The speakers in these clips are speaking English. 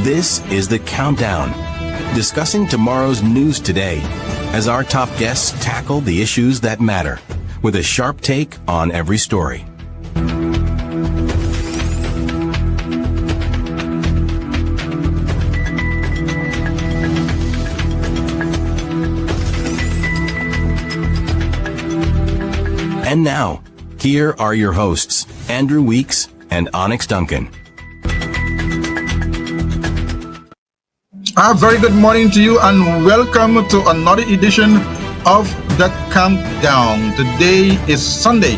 This is The Countdown, discussing tomorrow's news today as our top guests tackle the issues that matter with a sharp take on every story. And now, here are your hosts, Andrew Weeks and Onyx Duncan. A very good morning to you and welcome to another edition of The Countdown. Today is Sunday,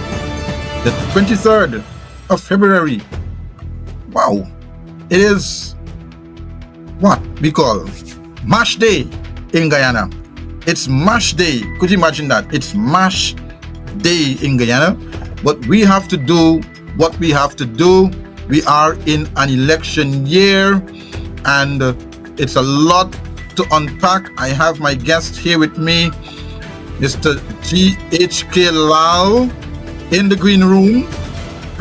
the 23rd of February. Wow, it is what we call Mash Day in Guyana. It's Mash Day. Could you imagine that? It's Mash Day in Guyana. But we have to do what we have to do. We are in an election year and it's a lot to unpack. I have my guest here with me, Mr. GHK Lall, in the green room.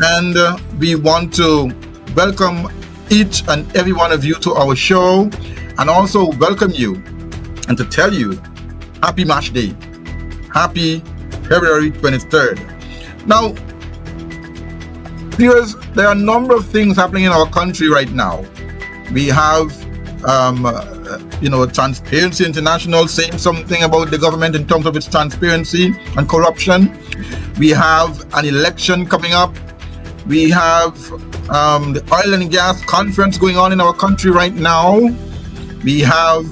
And we want to welcome each and every one of you to our show and also welcome you and to tell you Happy Mash Day. Happy February 23rd. Now, viewers, there are a number of things happening in our country right now. We have Transparency International saying something about the government in terms of its transparency and corruption. We have an election coming up. We have the oil and gas conference going on in our country right now. We have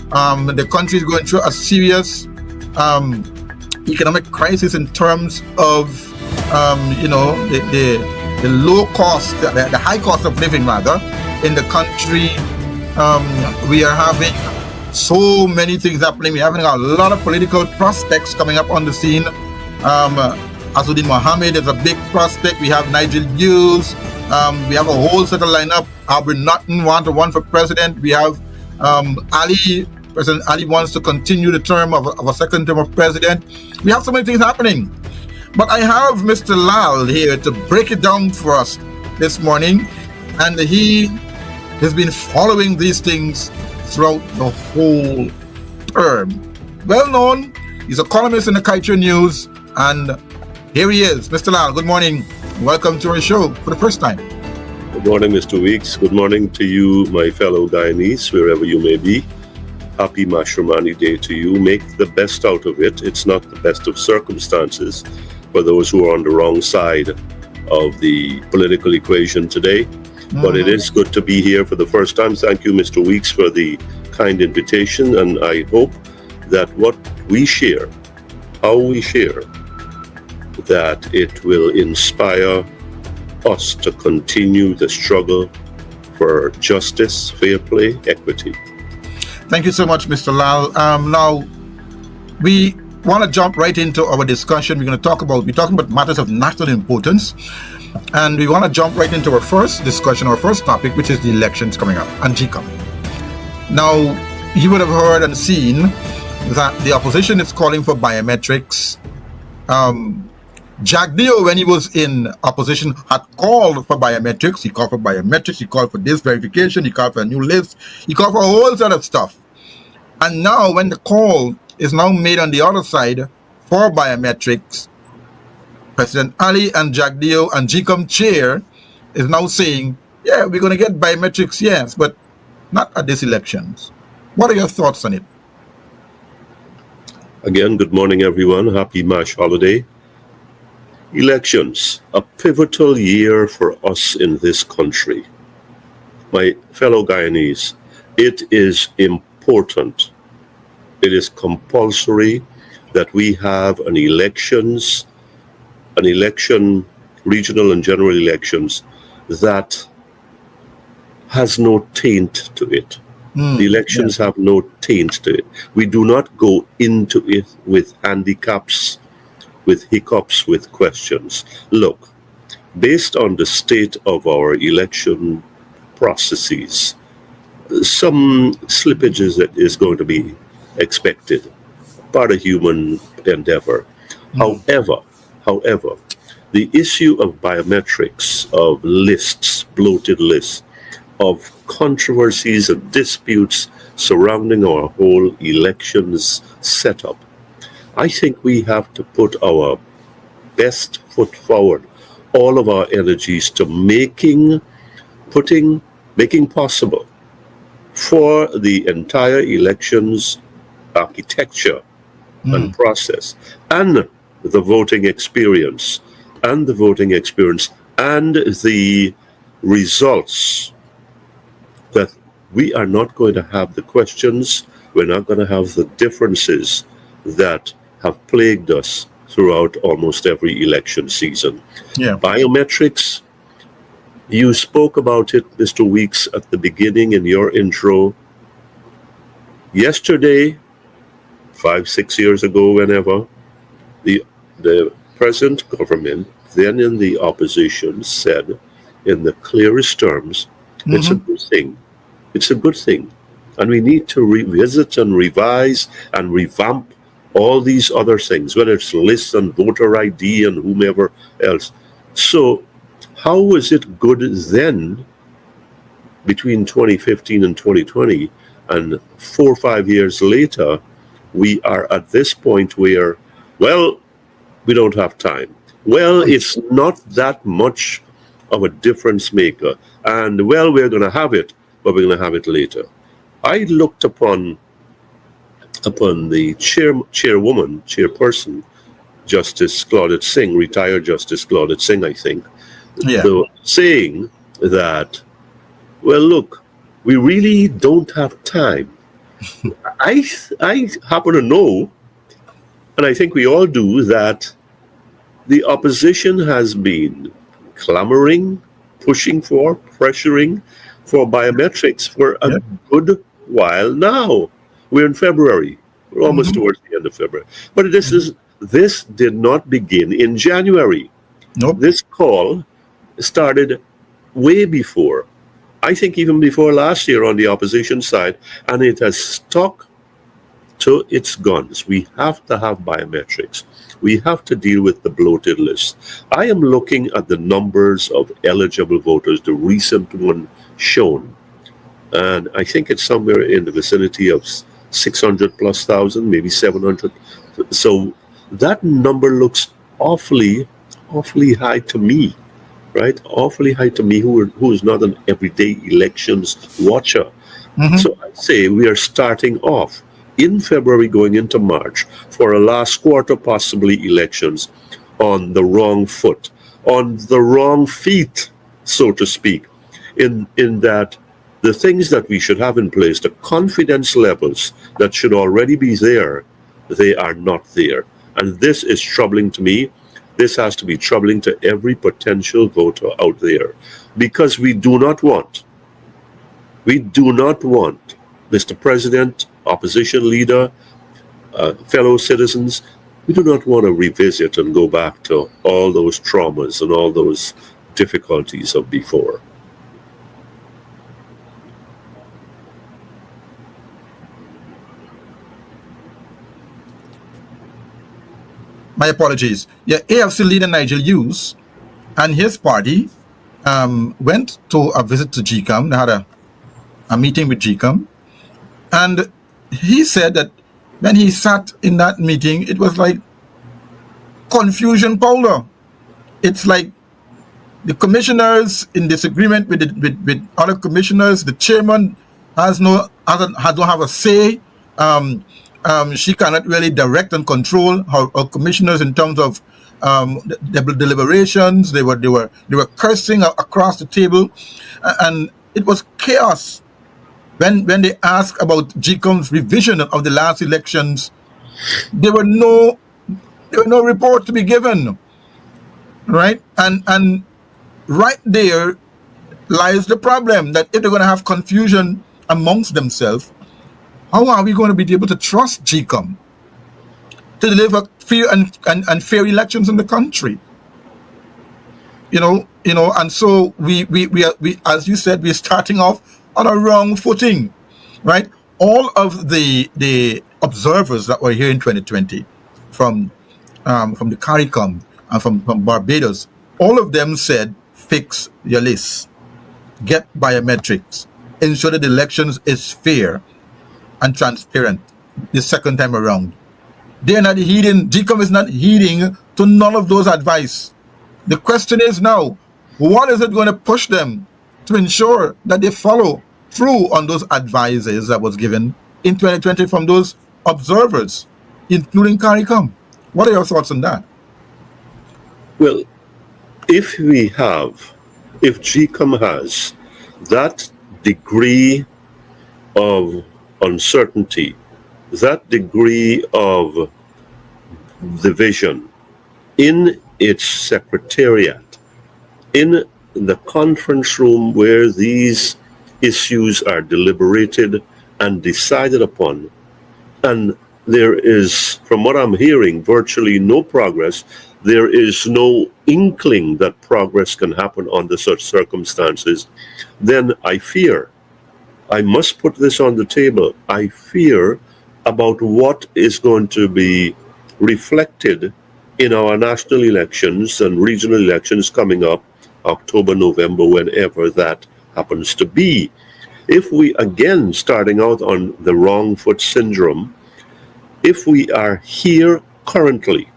the country is going through a serious economic crisis in terms of the low cost, the high cost of living rather in the country. We are having so many things happening. We're having a lot of political prospects coming up on the scene. Asudin Mohammed is a big prospect. We have Nigel Hughes. We have a whole set of lineup. Albert Norton want to run for president. We have President Ali wants to continue the term of a second term of president. We have so many things happening. But I have Mr. Lall here to break it down for us this morning. And he has been following these things throughout the whole term. Well known, he's a columnist in the Culture News, and here he is. Mr. Lall, good morning. Welcome to our show for the first time. Good morning, Mr. Weeks. Good morning to you, my fellow Guyanese, wherever you may be. Happy Mashramani Day to you. Make the best out of it. It's not the best of circumstances for those who are on the wrong side of the political equation today. But it is good to be here for the first time. Thank you, Mr. Weeks, for the kind invitation. And I hope that what we share, how we share, that it will inspire us to continue the struggle for justice, fair play, equity. Thank you so much, Mr. Lall. Now, we want to jump right into our discussion. We're talking about matters of national importance. And we want to jump right into our first discussion, our first topic, which is the elections coming up and GCOM. Now, you would have heard and seen that the opposition is calling for biometrics. Jagdeo, when he was in opposition, had called for biometrics. He called for biometrics. He called for this verification. He called for a new list. He called for a whole set of stuff. And now, when the call is now made on the other side for biometrics, President Ali and Jagdeo and GCOM chair is now saying, yeah, we're going to get biometrics, yes, but not at this elections. What are your thoughts on it? Again, good morning, everyone. Happy Mash holiday. Elections, a pivotal year for us in this country. My fellow Guyanese, it is important, it is compulsory that we have an election, regional and general elections, that has no taint to it. The elections have no taint to it. We do not go into it with handicaps, with hiccups, with questions. Look, based on the state of our election processes, some slippages that is going to be expected, part of human endeavor. However, the issue of biometrics, of lists, bloated lists, of controversies and disputes surrounding our whole elections setup. I think we have to put our best foot forward, all of our energies to making possible for the entire elections architecture and process, and the voting experience, and the results, that we are not going to have the questions, we're not going to have the differences that have plagued us throughout almost every election season. Yeah. Biometrics, you spoke about it, Mr. Weeks, at the beginning in your intro. Yesterday, 5-6 years ago, whenever, the present government, then in the opposition, said in the clearest terms, it's a good thing. It's a good thing. And we need to revisit and revise and revamp all these other things, whether it's lists and voter ID and whomever else. So how was it good then, between 2015 and 2020, and 4 or 5 years later, we are at this point where, well, we don't have time. Well, it's not that much of a difference maker. And, well, we're going to have it, but we're going to have it later. I looked upon the chairperson, Justice Claudette Singh, retired Justice Claudette Singh, I think, saying that, well, look, we really don't have time. I happen to know, and I think we all do, that the opposition has been clamoring, pushing for, pressuring for biometrics for a good while now. We're in February. We're almost towards the end of February. But this did not begin in January. Nope. This call started way before. I think even before last year on the opposition side, and it has stuck to its guns. We have to have biometrics. We have to deal with the bloated list. I am looking at the numbers of eligible voters, the recent one shown, and I think it's somewhere in the vicinity of 600,000+, maybe 700. So that number looks awfully high to me, right? Awfully high to me, who is not an everyday elections watcher. So I say we are starting off in February, going into March, for a last quarter, possibly elections, on the wrong foot, on the wrong feet, so to speak, in that the things that we should have in place, the confidence levels that should already be there, they are not there. And this is troubling to me. This has to be troubling to every potential voter out there, because we do not want, Mr. President, opposition leader, fellow citizens, we do not want to revisit and go back to all those traumas and all those difficulties of before. My apologies. Yeah, AFC leader Nigel Hughes and his party went to a visit to GCOM. They had a meeting with GCOM. And he said that when he sat in that meeting, it was like confusion powder. It's like the commissioners in disagreement with other commissioners. The chairman don't have a say. She cannot really direct and control her commissioners in terms of the deliberations. They were cursing across the table, and it was chaos. When they asked about GCOM's revision of the last elections, there were no report to be given, right? And right there lies the problem, that if they're going to have confusion amongst themselves, how are we going to be able to trust GCOM to deliver fair and fair elections in the country? And so we as you said, we're starting off on a wrong footing, right? All of the observers that were here in 2020 from the CARICOM and from Barbados, all of them said, fix your list. get biometrics, ensure that the elections is fair and transparent the second time around. They're not heeding, GCOM is not heeding to none of those advice. The question is now, what is it going to push them to ensure that they follow through on those advices that was given in 2020 from those observers, including CARICOM? What are your thoughts on that? Well, if GCOM has that degree of uncertainty, that degree of division in its secretariat, in the conference room where these issues are deliberated and decided upon, and there is, from what I'm hearing, virtually no progress. There is no inkling that progress can happen under such circumstances. Then I fear, I must put this on the table, I fear about what is going to be reflected in our national elections and regional elections coming up, October, November, whenever that happens to be. If we, again, starting out on the wrong foot syndrome, if we are here currently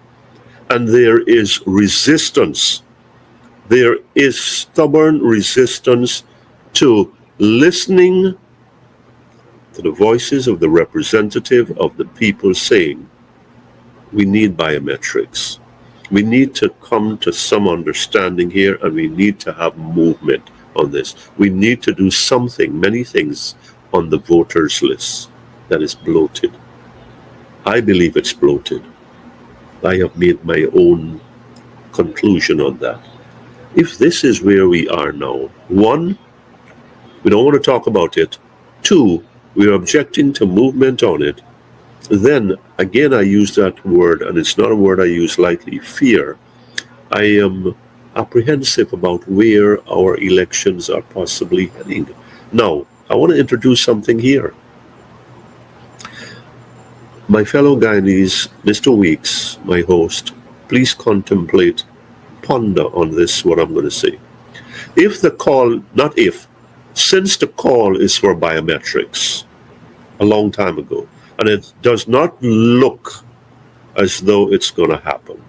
and there is resistance, there is stubborn resistance to listening to the voices of the representative of the people saying, we need biometrics. We need to come to some understanding here, and we need to have movement on this. We need to do something, many things, on the voters list that is bloated. I believe it's bloated. I have made my own conclusion on that. If this is where we are now, one, we don't want to talk about it. Two, we are objecting to movement on it. Then, again, I use that word, and it's not a word I use lightly, fear. I am apprehensive about where our elections are possibly heading. Now, I want to introduce something here. My fellow Guyanese, Mr. Weeks, my host, please contemplate, ponder on this, what I'm going to say. If the call, not if, since the call is for biometrics a long time ago, and it does not look as though it's going to happen.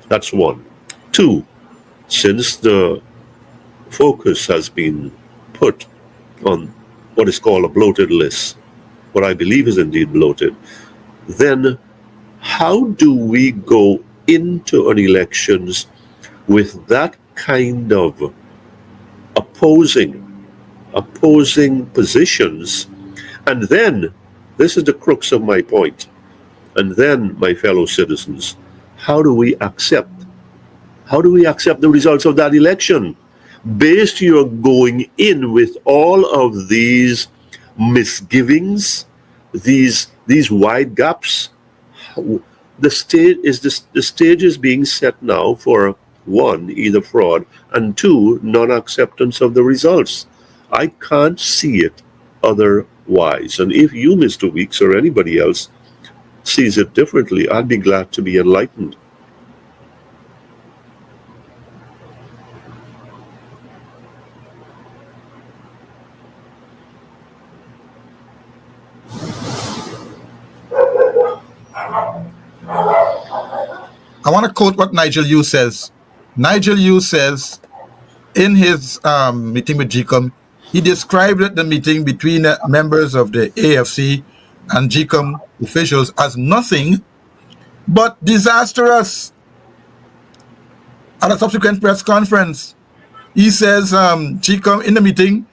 That's one. Two, since the focus has been put on what is called a bloated list, what I believe is indeed bloated, then how do we go into an elections with that kind of opposing positions? And then, this is the crux of my point, and then, my fellow citizens, how do we accept the results of that election? Based, you're going in with all of these misgivings, these wide gaps. The stage is being set now for one, either fraud, and two, non-acceptance of the results. I can't see it otherwise. And if you, Mr. Weeks, or anybody else sees it differently, I'd be glad to be enlightened. I want to quote what Nigel Yu says. Nigel Yu says in his meeting with GCOM, he described the meeting between members of the AFC and GCOM officials as nothing but disastrous. At a subsequent press conference, he says GCOM in the meeting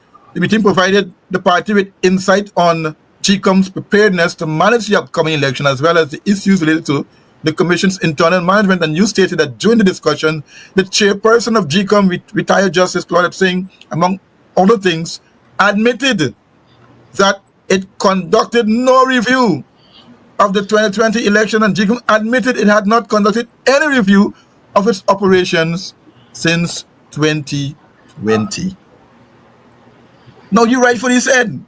provided the party with insight on GCOM's preparedness to manage the upcoming election as well as the issues related to the Commission's internal management. And you stated that during the discussion, the chairperson of GCOM, retired Justice Claudette Singh, among other things, admitted that it conducted no review of the 2020 election, and GCOM admitted it had not conducted any review of its operations since 2020. Now, you rightfully said,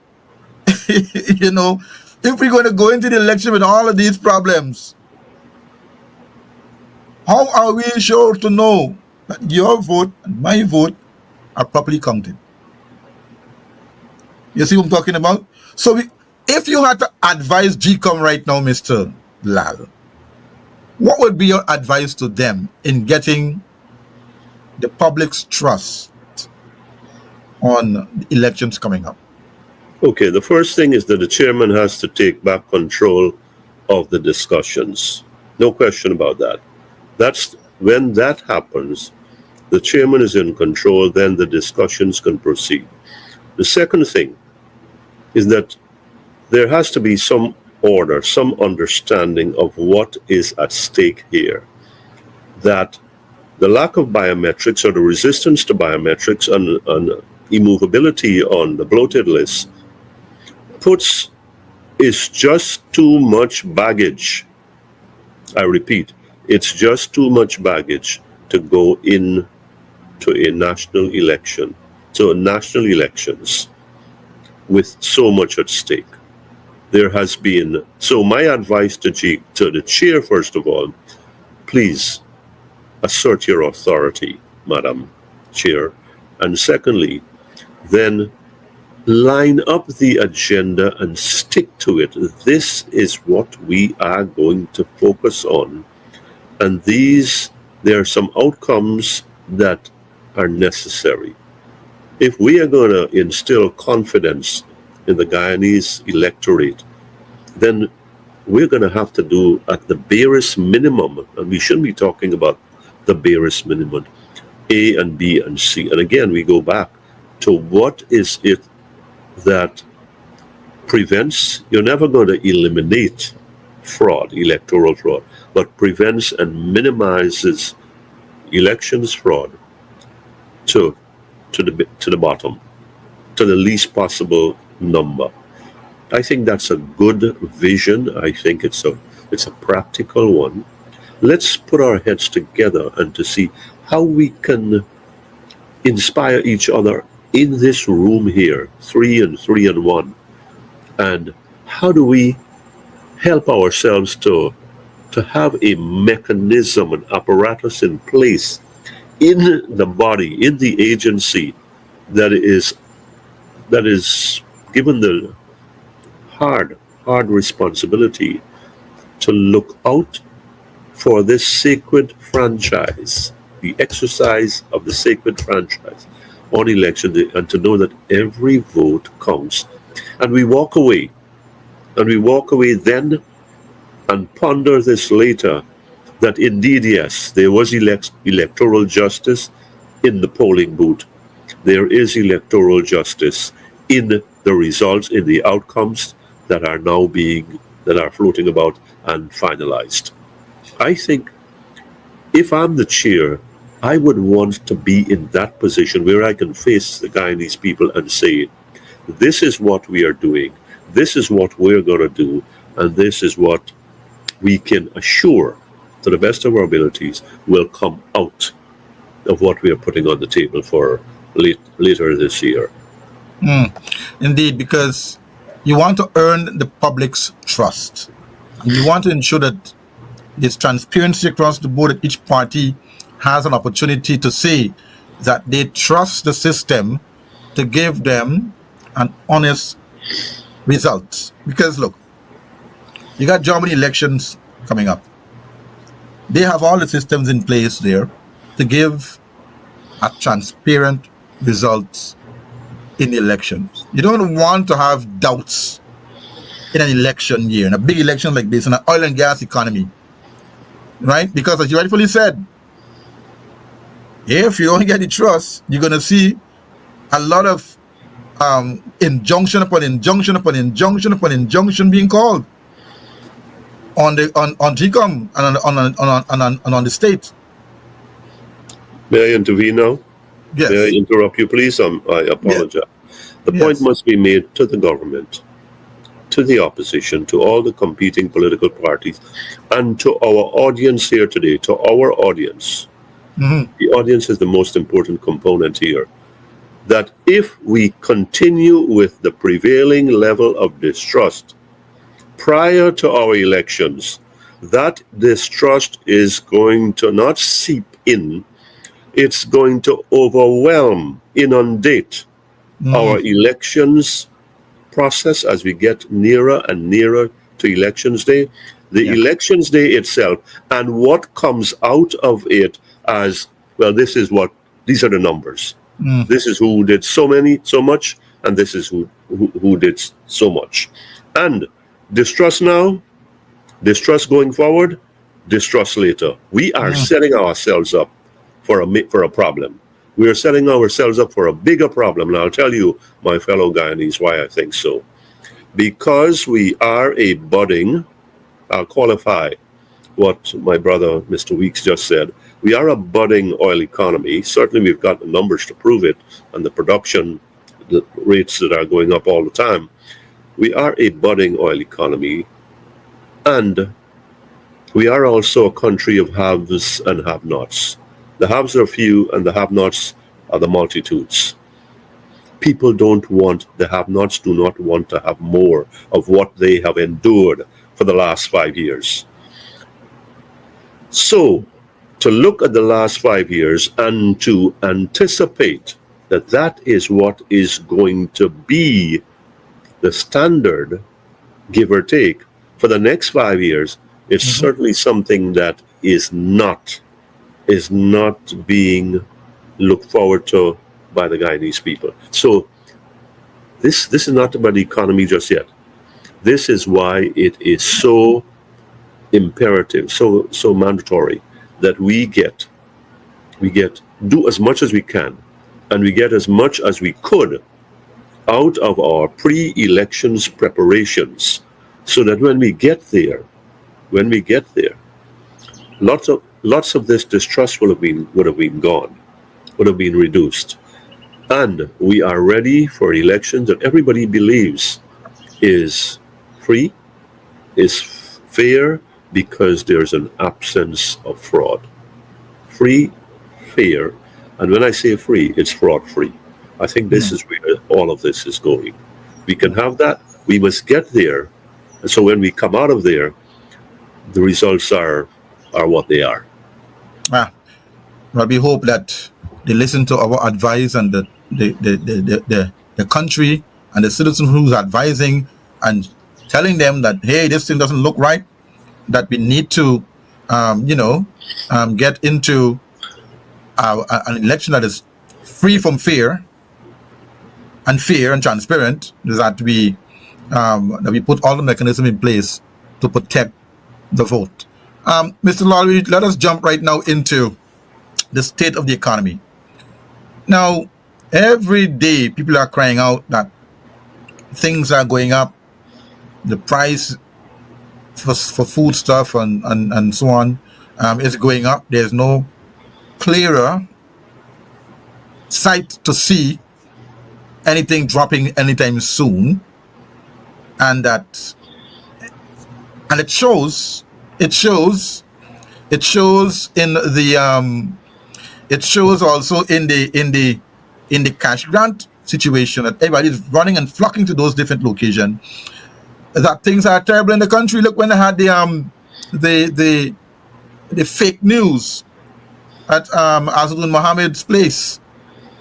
you know, if we're going to go into the election with all of these problems, how are we sure to know that your vote and my vote are properly counted? You see what I'm talking about? So if you had to advise GCOM right now, Mr. Lall, what would be your advice to them in getting the public's trust on the elections coming up? Okay, the first thing is that the chairman has to take back control of the discussions. No question about that. That's when that happens, the chairman is in control, then the discussions can proceed. The second thing is that there has to be some order, some understanding of what is at stake here. That the lack of biometrics or the resistance to biometrics and immovability on the bloated list is just too much baggage. I repeat, it's just too much baggage to go in to a national election, to national elections with so much at stake. There has been, so my advice to the chair, first of all, please assert your authority, Madam Chair. And secondly, then line up the agenda and stick to it. This is what we are going to focus on. And there are some outcomes that are necessary. If we are going to instill confidence in the Guyanese electorate, then we're going to have to do at the barest minimum, and we shouldn't be talking about the barest minimum, A and B and C. And again, we go back to what is it that prevents, you're never going to eliminate fraud, electoral fraud, but prevents and minimizes elections fraud to the bottom, to the least possible number. I think that's a good vision. I think it's a practical one. Let's put our heads together and to see how we can inspire each other in this room here, 3 and 1. And how do we help ourselves to have a mechanism, an apparatus in place in the body, in the agency that is given the hard responsibility to look out for this sacred franchise, the exercise of the sacred franchise on election day, and to know that every vote counts. And we walk away then and ponder this later, that indeed, yes, there was electoral justice in the polling booth. There is electoral justice in the results, in the outcomes that are now that are floating about and finalized. I think if I'm the chair, I would want to be in that position where I can face the Guyanese people and say, this is what we are doing, this is what we're going to do, and this is what we can assure, to the best of our abilities, will come out of what we are putting on the table for later this year. Indeed, because you want to earn the public's trust. And you want to ensure that there's transparency across the board, that each party has an opportunity to say that they trust the system to give them an honest result. Because look, you got Germany elections coming up. They have all the systems in place there to give a transparent result in the elections. You don't want to have doubts in an election year, in a big election like this, in an oil and gas economy, right? Because as you rightfully said, if you don't get the trust, you're going to see a lot of injunction upon injunction upon injunction upon injunction being called on GCOM and on the state. May I intervene now? Yes. May I interrupt you, please? I apologize. Yes. The point must be made to the government, to the opposition, to all the competing political parties, and to our audience here today, to our audience. Mm-hmm. The audience is the most important component here. That if we continue with the prevailing level of distrust prior to our elections, that distrust is going to not seep in, it's going to overwhelm, inundate our elections process as we get nearer and nearer to elections day. The elections day itself and what comes out of it as, well, these are the numbers. This is who did so much, and this is who did so much. And distrust now, distrust going forward, distrust later. We are setting ourselves up for a problem. We are setting ourselves up for a bigger problem. And I'll tell you, my fellow Guyanese, why I think so. Because we are a budding, I'll qualify what my brother, Mr. Weeks, just said. We are a budding oil economy. Certainly we've got the numbers to prove it, and the production the rates that are going up all the time. We are a budding oil economy, and we are also a country of haves and have-nots. The haves are few, and the have-nots are the multitudes. People the have-nots do not want to have more of what they have endured for the last 5 years. So, to look at the last 5 years and to anticipate that is what is going to be the standard, give or take, for the next 5 years, is certainly something that is not being looked forward to by the Guyanese people. So this is not about the economy just yet. This is why it is so imperative, so mandatory that we do as much as we can, and we get as much as we could out of our pre-elections preparations, so that when we get there, lots of this distrust would have been gone, would have been reduced, and we are ready for elections that everybody believes is free, is fair, because there's an absence of fraud. Free, fair, and when I say free, it's fraud-free. I think this is where all of this is going. We can have that. We must get there. And so when we come out of there, the results are what they are. Well, we hope that they listen to our advice, and the country and the citizen who's advising and telling them that, hey, this thing doesn't look right, that we need to, get into an election that is free from fear and transparent, that we put all the mechanism in place to protect the vote. Mr. Lall, let us jump right now into the state of the economy. Now, every day people are crying out that things are going up, the price for food stuff and so on is going up. There's no clearer sight to see anything dropping anytime soon, and it shows in the it shows also in the cash grant situation, that everybody is running and flocking to those different locations, that things are terrible in the country. Look, when they had the fake news at Asadun Mohammed's place,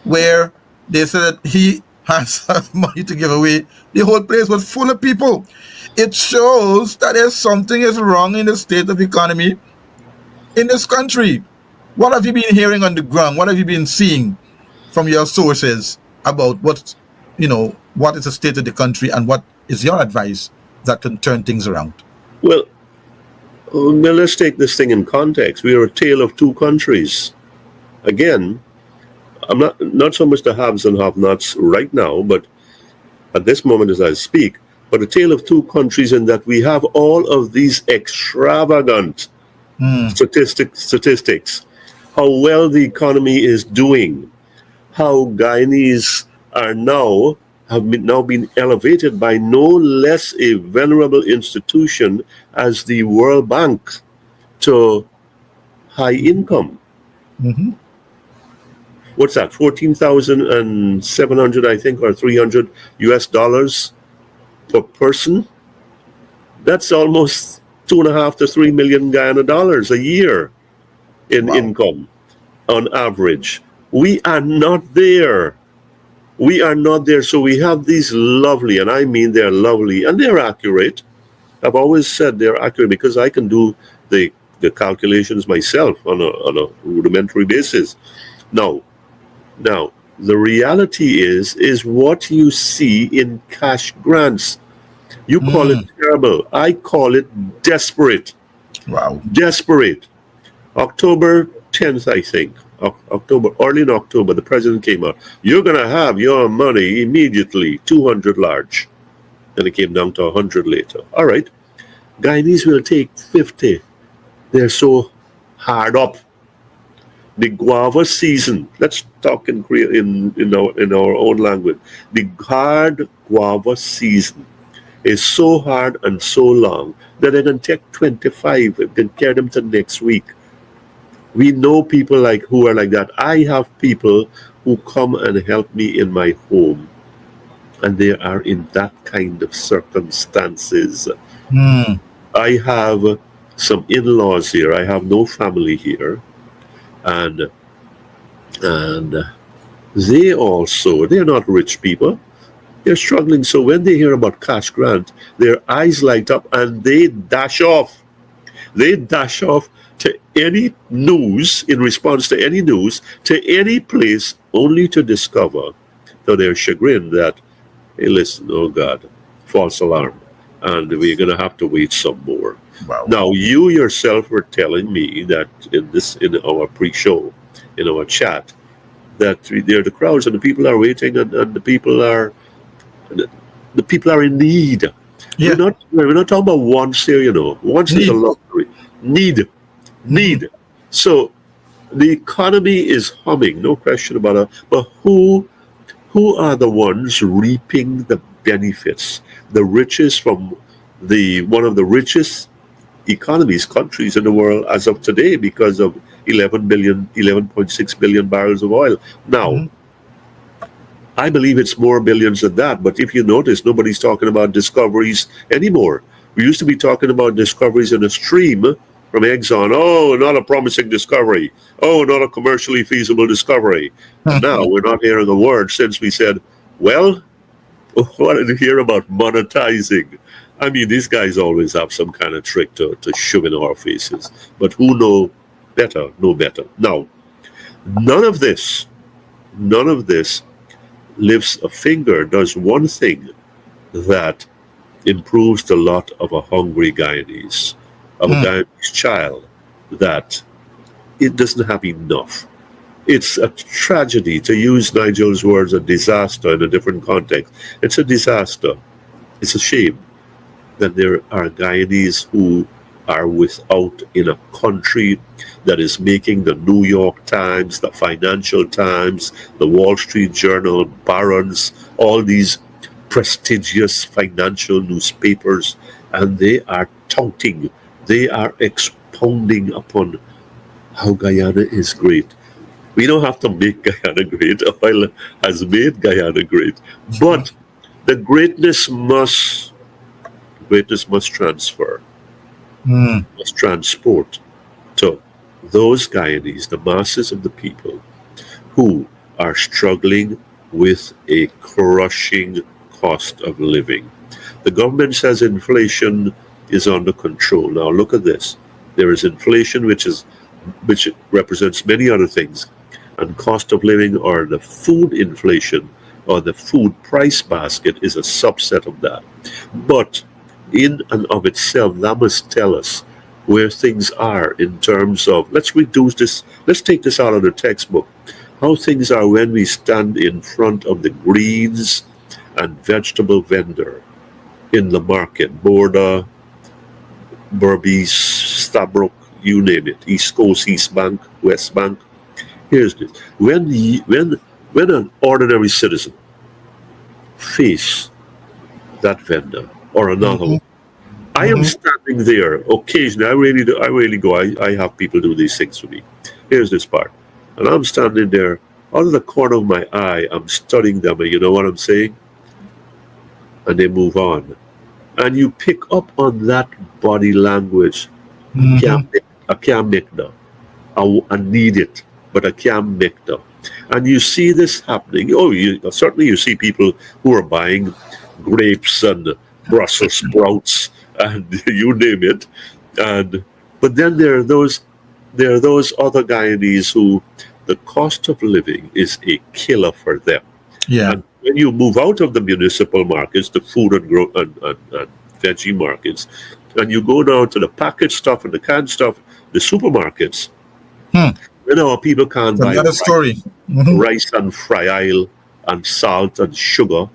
where they said that he has money to give away, the whole place was full of people. It shows that there's something is wrong in the state of the economy in this country. What have you been hearing on the ground? What have you been seeing from your sources about what is the state of the country, and what is your advice that can turn things around? Well, let's take this thing in context. We are a tale of two countries. Again, I'm not so much the haves and have-nots right now, but at this moment as I speak, but a tale of two countries, in that we have all of these extravagant statistics. How well the economy is doing, how Guyanese have now been elevated by no less a venerable institution as the World Bank to high income. What's that? 14,700, I think, or $300 US per person. That's almost 2.5 to 3 million Guyana dollars a year in income on average. We are not there. We are not there. So we have these lovely, and I mean they're lovely, and they're accurate. I've always said they're accurate because I can do the calculations myself on a rudimentary basis. Now, now, the reality is what you see in cash grants. You call it Mm. terrible. I call it desperate. Wow. Desperate. October 10th, I think. Early in October, the president came out. You're going to have your money immediately, 200 large. Then it came down to 100 later. All right. Guyanese will take 50. They're so hard up. The guava season. Let's talk in our own language. The hard guava season is so hard and so long that they can take 25 and can carry them to next week. We know people like who are like that. I have people who come and help me in my home, and they are in that kind of circumstances. Mm. I have some in-laws here. I have no family here, and and they're not rich people. They're struggling. So when they hear about cash grant, their eyes light up and they dash off. They dash off to any news, in response to any news, to any place, only to discover, to their chagrin, that, hey, listen, oh God, false alarm, and we're going to have to wait some more. Wow. Now, you yourself were telling me that in our pre-show, in our chat, that there are the crowds and the people are waiting, and the people are in need. Yeah. We're not talking about wants here, Wants is a Need. luxury. Need. So the economy is humming, no question about it. But who are the ones reaping the benefits, the riches from one of the richest countries in the world as of today, because of 11.6 billion barrels of oil. Now, Mhm. I believe it's more billions than that, but if you notice, nobody's talking about discoveries anymore. We used to be talking about discoveries in a stream from Exxon. Oh, not a promising discovery. Oh, not a commercially feasible discovery. And now we're not hearing a word since we said, well, what did you hear about monetizing? I mean, these guys always have some kind of trick to shove in our faces. But who know better. Now, none of this lifts a finger, does one thing that improves the lot of a hungry Guyanese, of a Guyanese child, that it doesn't have enough. It's a tragedy, to use Nigel's words, a disaster in a different context. It's a disaster. It's a shame that there are Guyanese who are without in a country that is making the New York Times, the Financial Times, the Wall Street Journal, Barron's, all these prestigious financial newspapers, and they are touting, they are expounding upon how Guyana is great. We don't have to make Guyana great. Oil has made Guyana great. But the greatness must transfer, must transport to those Guyanese, the masses of the people who are struggling with a crushing cost of living. The government says inflation is under control. Now look at this. There is inflation, which represents many other things, and cost of living, or the food inflation, or the food price basket, is a subset of that. But in and of itself, that must tell us where things are in terms of, let's take this out of the textbook, how things are when we stand in front of the greens and vegetable vendor in the market, Border, Berbice, Stabrook, you name it, East Coast, East Bank, West Bank. Here's this. When an ordinary citizen face that vendor or another one, I am standing there occasionally. I really go. I have people do these things for me. Here's this part. And I'm standing there, out of the corner of my eye, I'm studying them, and you know what I'm saying? And they move on. And you pick up on that body language. I can't make that. I need it, but I can't make that. And you see this happening. Oh, certainly you see people who are buying grapes and Brussels sprouts and you name it. But then there are those other Guyanese who the cost of living is a killer for them. Yeah. And when you move out of the municipal markets, the food and veggie markets, and you go down to the packaged stuff and the canned stuff, the supermarkets, people can't It's buy another story. Mhm. rice and fry oil and salt and sugar.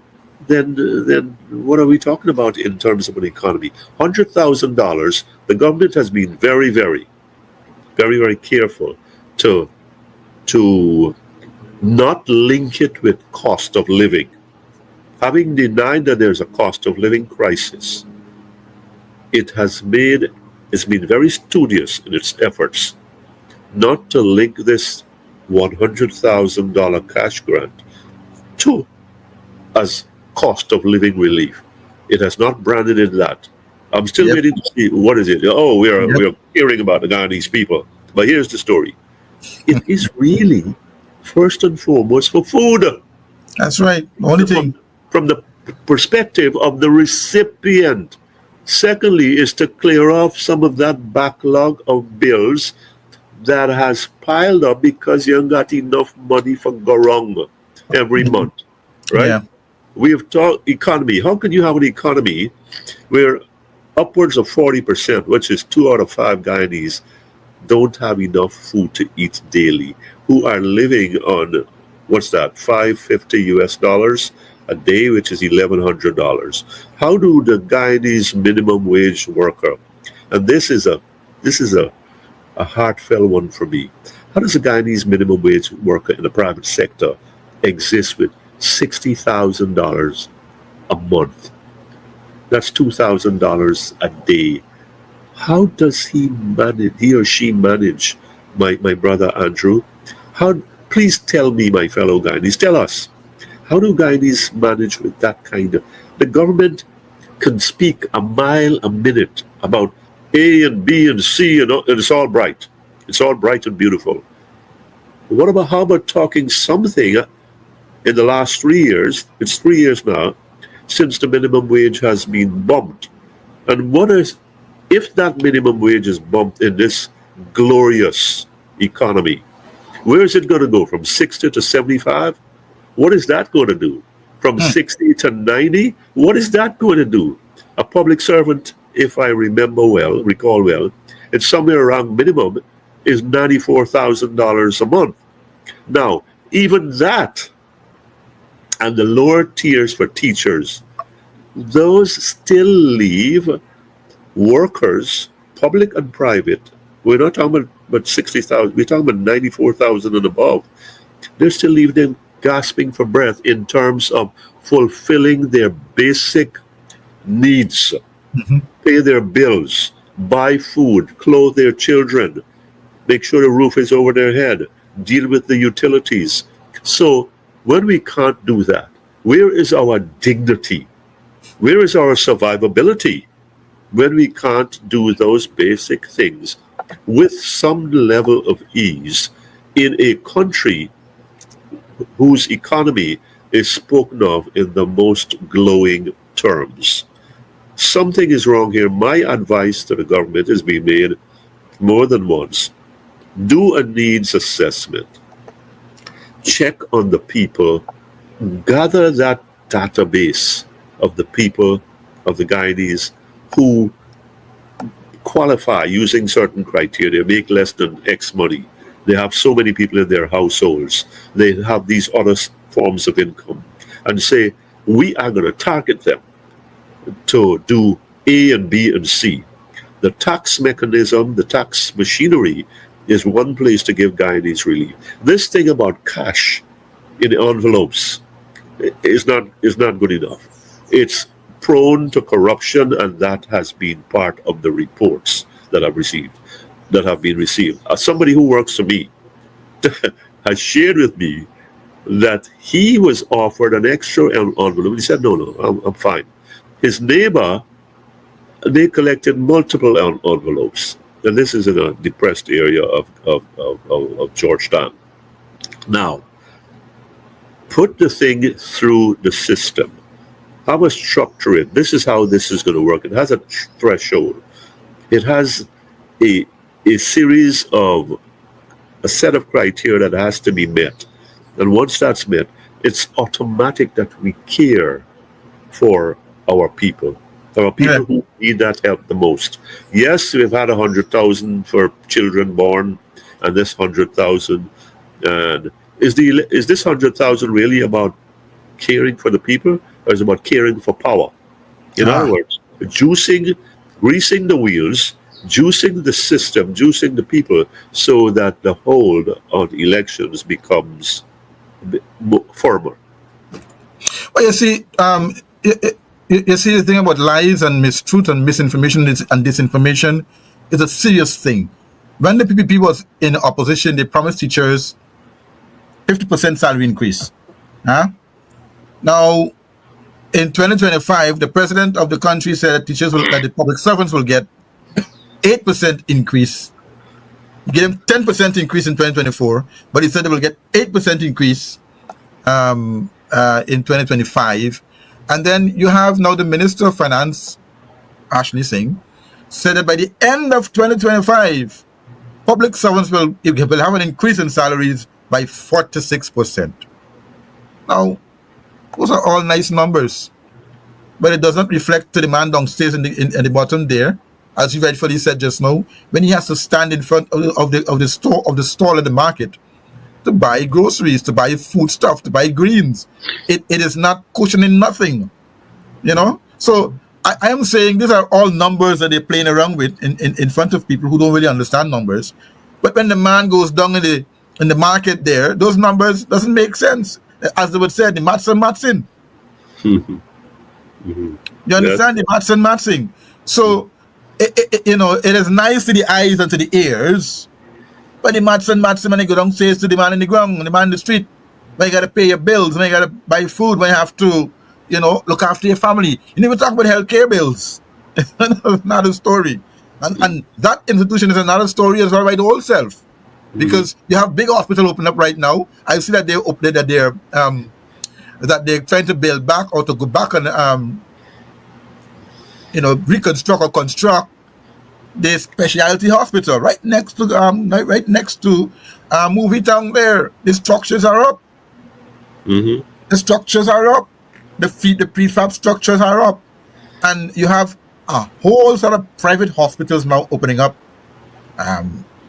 Then what are we talking about in terms of an economy? $100,000. The government has been very, very, very, very careful to not link it with cost of living. Having denied that there's a cost of living crisis, it's been very studious in its efforts not to link this $100,000 cash grant to as cost of living relief. It has not branded it that. I'm still waiting to see what is it. Oh, we are hearing about the Guyanese people. But here's the story. It is really first and foremost for food. That's right. Only thing. From the perspective of the recipient. Secondly, is to clear off some of that backlog of bills that has piled up because you haven't got enough money for Gorong every month, right? Yeah. We have talked economy. How can you have an economy where upwards of 40%, which is 2 out of 5 Guyanese, don't have enough food to eat daily, who are living on, what's that, $550 a day, which is $1,100. How do the Guyanese minimum wage worker, and this is a heartfelt one for me, how does a Guyanese minimum wage worker in the private sector exist with $60,000 a month? That's $2,000 a day. How does he or she manage, my brother Andrew? Please tell me, my fellow Guyanese, tell us, how do Guyanese manage with that kind of... The government can speak a mile a minute about A and B and C, and it's all bright. It's all bright and beautiful. How about talking something in the last 3 years? It's 3 years now since the minimum wage has been bumped. And if that minimum wage is bumped in this glorious economy, where is it going to go? From 60 to 75? What is that going to do? From 60 to 90? What is that going to do? A public servant, if I recall well, it's somewhere around minimum is $94,000 a month. Now, even that, and the lower tiers for teachers, those still leave workers, public and private. We're not talking about 60,000, we're talking about 94,000 and above. They still leave them gasping for breath in terms of fulfilling their basic needs, pay their bills, buy food, clothe their children, make sure the roof is over their head, deal with the utilities. So when we can't do that, where is our dignity? Where is our survivability when we can't do those basic things with some level of ease in a country whose economy is spoken of in the most glowing terms? Something is wrong here. My advice to the government has been made more than once. Do a needs assessment. Check on the people. Gather that database of the people, of the Guyanese who qualify using certain criteria, make less than X money. They have so many people in their households. They have these other forms of income. And say, we are going to target them to do A and B and C. The tax mechanism, the tax machinery is one place to give Guyanese relief. This thing about cash in the envelopes is not good enough. It's prone to corruption, and that has been part of the reports that have been received. As somebody who works for me has shared with me that he was offered an extra envelope. He said, no, I'm fine. His neighbor, they collected multiple envelopes. And this is in a depressed area of Georgetown. Now, put the thing through the system. How to structure it. This is how this is going to work. It has a threshold. It has a series of a set of criteria that has to be met. And once that's met, it's automatic that we care for our people who need that help the most. Yes, we've had 100,000 for children born, and this 100,000. And is this 100,000 really about caring for the people, or is it about caring for power? In other words, greasing the wheels, juicing the system, juicing the people, so that the hold on elections becomes a bit firmer. Well, you see, you see the thing about lies and mistruth and misinformation and disinformation is a serious thing. When the PPP was in opposition, they promised teachers 50% salary increase. Now, in 2025, the president of the country said that that the public servants will get 8% increase. He gave them 10% increase in 2024, but he said they will get 8% increase in 2025. And then you have now the Minister of Finance, Ashley Singh, said that by the end of 2025, public servants will have an increase in salaries by 46%. Now, those are all nice numbers, but it does not reflect to the man downstairs in the bottom there, as you rightfully said just now, when he has to stand in front of the stall in the market to buy groceries, to buy food stuff, to buy greens. It is not cushioning nothing, So I am saying these are all numbers that they're playing around with in front of people who don't really understand numbers. But when the man goes down in the market there, those numbers doesn't make sense. As they would say, the maths and mathsing. You understand? The maths and mathsing. So, it is nice to the eyes and to the ears, but the maths and mathsing when you go downstairs to the man in the ground, the man in the street, when you got to pay your bills, when you got to buy food, when you have to, look after your family. You never talk about healthcare bills. Another story. And that institution is another story as well by the whole self. Because you have big hospital open up right now. I see that they're trying to build back or to go back and reconstruct or construct the specialty hospital right next to movie town there. The structures are up. The structures are up. The prefab structures are up, and you have a whole sort of private hospitals now opening up.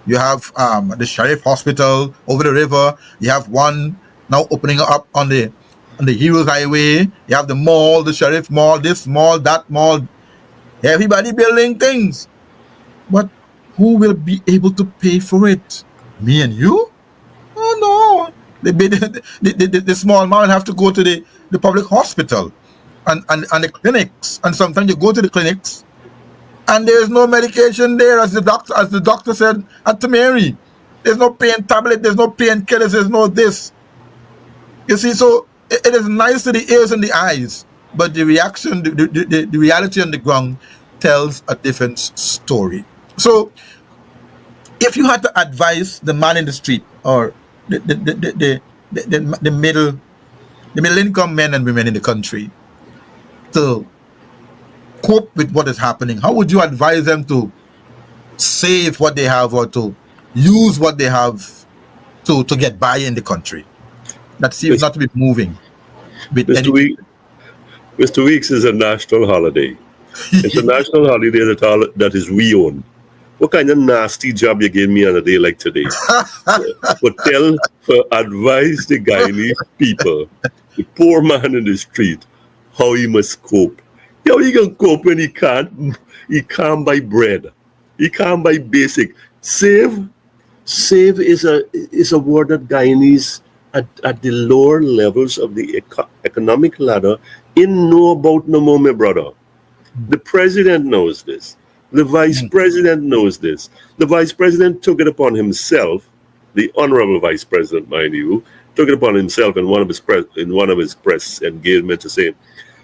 You have the Sheriff Hospital over the river. You have one now opening up on the Heroes Highway. You have the mall, the Sheriff Mall, this mall, that mall. Everybody building things. But who will be able to pay for it? Me and you? Oh no. The small man have to go to the public hospital and the clinics. And sometimes you go to the clinics and there's no medication there, as the doctor said at Mary. There's no pain tablet, there's no painkillers, there's no this. You see, so it is nice to the ears and the eyes, but the reaction, the reality on the ground tells a different story. So, if you had to advise the man in the street or the middle income men and women in the country to cope with what is happening, how would you advise them to save what they have or to use what they have to get by in the country that seems not to be moving? Mr. Weeks is a national holiday. It's a national holiday that is we own. What kind of nasty job you gave me on a day like today? Advise the Guyanese people, the poor man in the street, how he must cope. How he can cope when he can't buy bread. He can't buy basic. Save is a word that Guyanese at the lower levels of the economic ladder know about no more, my brother. The president knows this. The vice president knows this. The vice president took it upon himself, the honorable vice president, mind you, took it upon himself in one of his press engagements to say,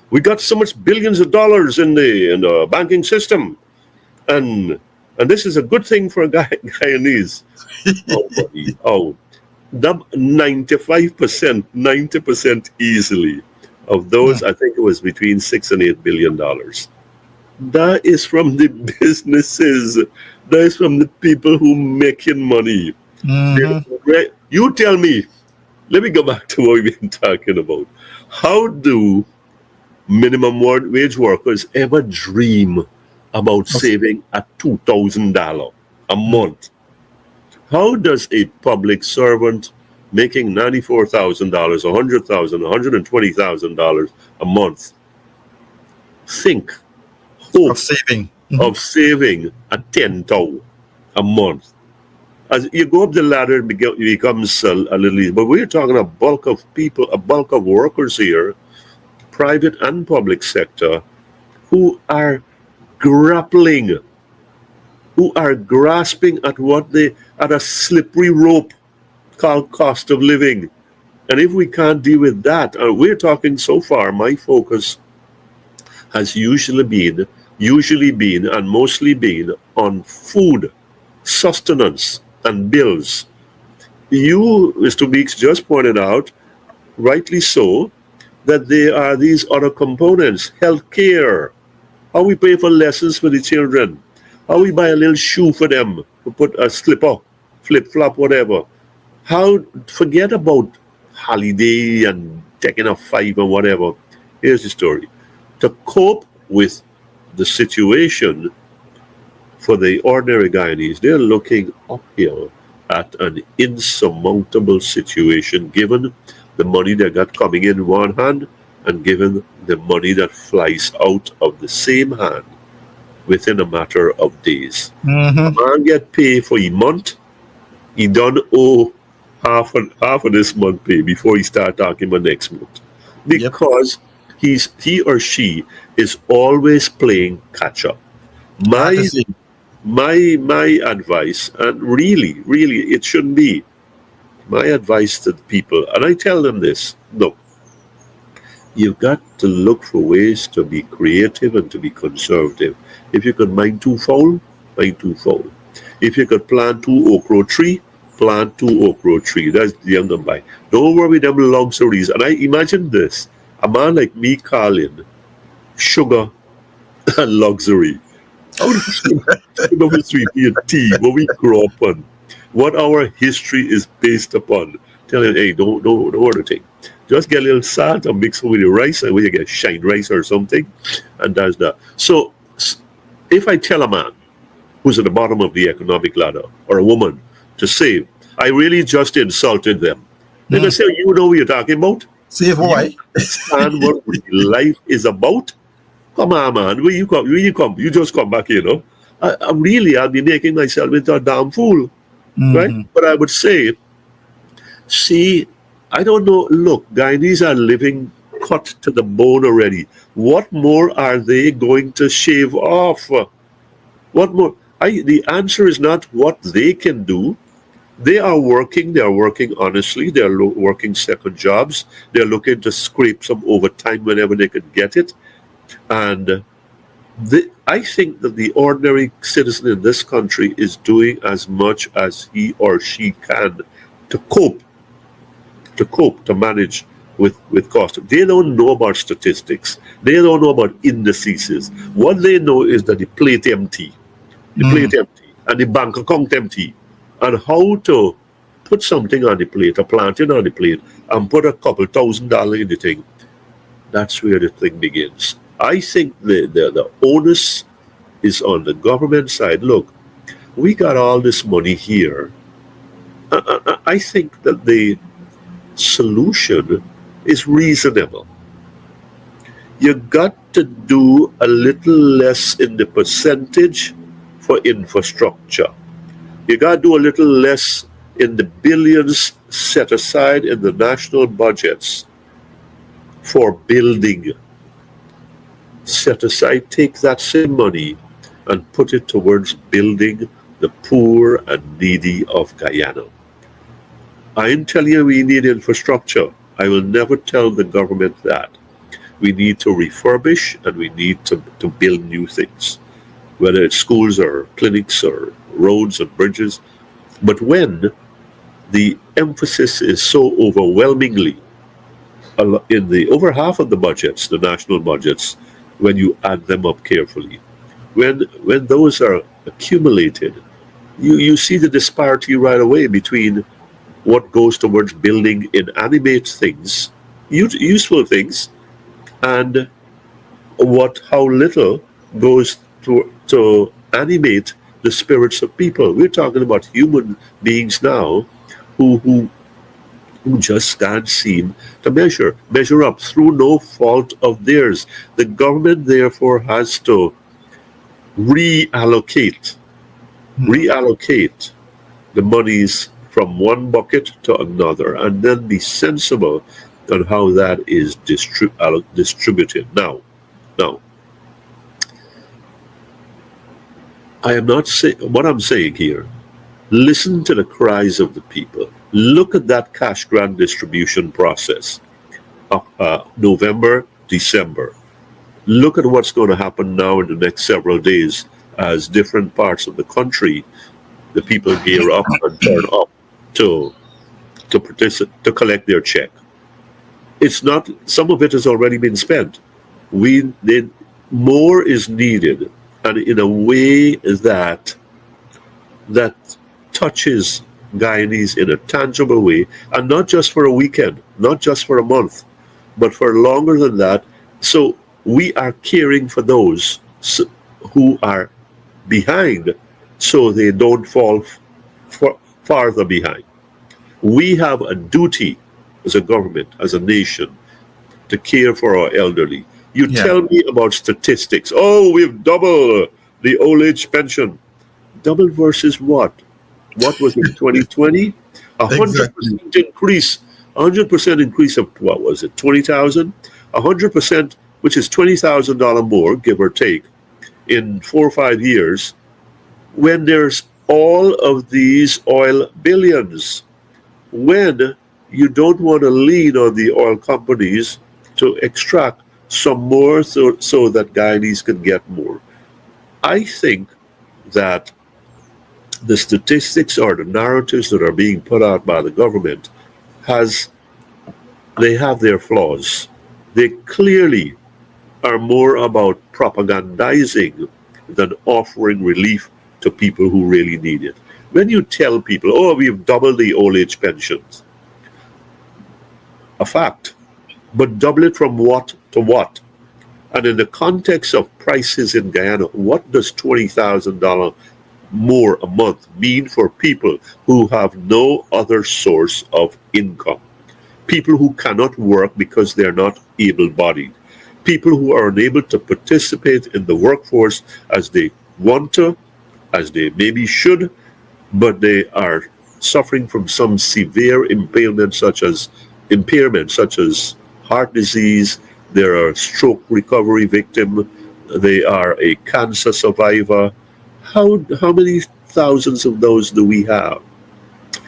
we got so much billions of dollars in the banking system, and this is a good thing for Guyanese. Oh, buddy, the 95%, 90% easily of those, I think it was between $6 and $8 billion. That is from the businesses. That is from the people who making money. You tell me, let me go back to what we've been talking about. How do minimum wage workers ever dream about saving a $2,000 a month? How does a public servant making $94,000, $100,000, $120,000 a month think, hope of saving a 10,000 a month? As you go up the ladder, it becomes a little easy. But we're talking a bulk of people, a bulk of workers here, private and public sector, who are grappling, who are grasping at at a slippery rope called cost of living. And if we can't deal with that, we're talking so far, my focus has usually been and mostly been on food, sustenance, and bills. You, Mr. Weeks, just pointed out, rightly so, that there are these other components, healthcare, how we pay for lessons for the children, how we buy a little shoe for them, to put a slipper, flip-flop, whatever. Forget about holiday and taking a five or whatever. Here's the story. To cope with the situation for the ordinary Guyanese, they're looking uphill at an insurmountable situation given the money they got coming in one hand and given the money that flies out of the same hand within a matter of days. A man get paid for a month, he don't owe half of this month pay before he start talking about next month. Because he or she is always playing catch up. My advice, and really it shouldn't be, my advice to the people, and I tell them this, look, you've got to look for ways to be creative and to be conservative. If you could mine 2 fowl, mine 2 fowl. If you could plant 2 okra tree, plant 2 okra tree. That's the young and buy. Don't worry them luxuries. And I imagine this, a man like me calling sugar and luxury. How do sugar with sweet tea, what we grow up on, what our history is based upon. Tell him, hey, don't order a thing. Just get a little salt and mix it with the rice, and when you get shine rice or something, and that's that. So if I tell a man who's at the bottom of the economic ladder, or a woman, to save, I really just insulted them. They're going to say, you know what you're talking about? Save why? Understand what life is about? Come on, man. When you come, you just come back, I'll be making myself into a damn fool. Right? But I would say, see, I don't know, look, Guyanese are living cut to the bone already. What more are they going to shave off? What more? The answer is not what they can do. They are working honestly, they're working second jobs, they're looking to scrape some overtime whenever they can get it. And I think that the ordinary citizen in this country is doing as much as he or she can to cope, to manage with cost. They don't know about statistics. They don't know about indices. What they know is that the plate empty, and the bank account empty, and how to put something on the plate, a planting on the plate, and put a couple $1,000 in the thing. That's where the thing begins. I think the onus is on the government side. Look, we got all this money here. I think that the solution is reasonable. You got to do a little less in the percentage for infrastructure. You got to do a little less in the billions set aside in the national budgets for building. Set aside, take that same money and put it towards building the poor and needy of Guyana. I'm telling you we need infrastructure. I will never tell the government that. We need to refurbish and we need to build new things, whether it's schools or clinics or roads and bridges. But when the emphasis is so overwhelmingly in the over half of the budgets, the national budgets, when you add them up carefully. When those are accumulated, you see the disparity right away between what goes towards building inanimate things, useful things, and how little goes to animate the spirits of people. We're talking about human beings now who just can't seem to measure up through no fault of theirs. The government therefore has to reallocate the monies from one bucket to another, and then be sensible on how that is distributed. Now, I am not saying what I'm saying here. Listen to the cries of the people. Look at that cash grant distribution process. November, December. Look at what's going to happen now in the next several days as different parts of the country, the people gear up and turn up to collect their check. It's not, some of it has already been spent. More is needed, and in a way that touches Guyanese in a tangible way, and not just for a weekend, not just for a month, but for longer than that. So we are caring for those who are behind, so they don't fall farther behind. We have a duty as a government, as a nation, to care for our elderly. You tell me about statistics. Oh, we've doubled the old age pension. Double versus what? What was it, 2020? 100% increase. 100% increase of, what was it, 20,000? 100%, which is $20,000 more, give or take, in 4 or 5 years, when there's all of these oil billions. When you don't want to lean on the oil companies to extract some more so that Guyanese can get more. I think that the statistics or the narratives that are being put out by the government they have their flaws. They clearly are more about propagandizing than offering relief to people who really need it. When you tell people, oh, we've doubled the old age pensions, a fact, but double it from what to what? And in the context of prices in Guyana, what does $20,000 more a month mean for people who have no other source of income? People who cannot work because they're not able-bodied. People who are unable to participate in the workforce as they want to, as they maybe should, but they are suffering from some severe impairment such as heart disease. They're a stroke recovery victim. They are a cancer survivor. How many thousands of those do we have?